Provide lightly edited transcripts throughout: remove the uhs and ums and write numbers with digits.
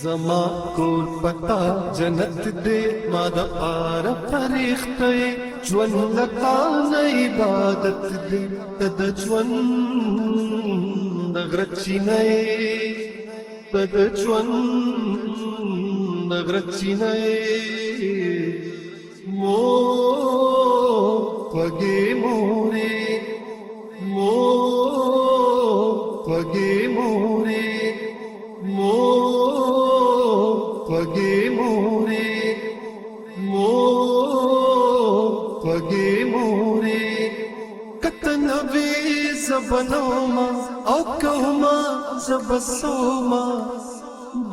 زما کور پتا جنت دې ما د پاره فرښتې ژوند لکان عبادت دې د ژوند غرچینې د ژوند غرچینې مو پګې مورې مو پګې مورې مو پګې مورې مو پګې مورې کتن وی زبنوما او کوما زبسوما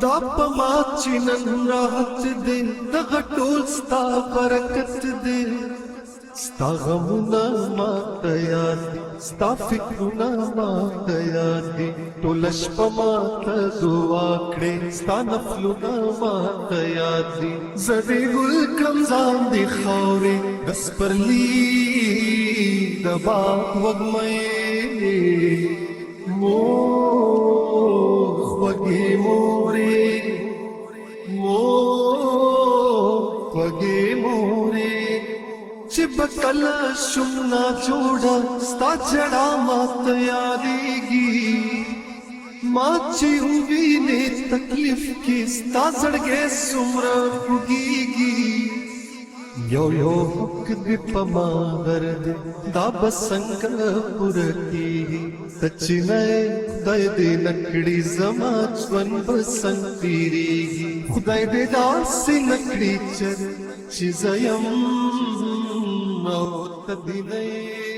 دا پما چنن راحت دې دغه ټول ستا برکت دې ستا غمونه ماته یاد دي ستا فکرونه ماته یاد دي ټوله شپه ماته دعا کړې ستا نفلونه ماته یاد دي زه دې ګل کړم ځان دې خاورې د سپرلي د باغ وږمې مور خوږې مورې مور خوږې مورې چې بکله شم نا جوړه ستا جړه ماته یادېږي ما چې ووینې تکلیف کې ستا زړګی څومره خوږېږي یو یو حق دې په ما غرد دا به څنګه پوره کېږي ته چې نه یې خدای دې نه کړي زما ژوند به څنګه تېرېږي خدای دې داسې نه کړي چې زه یم او ته دې نه یې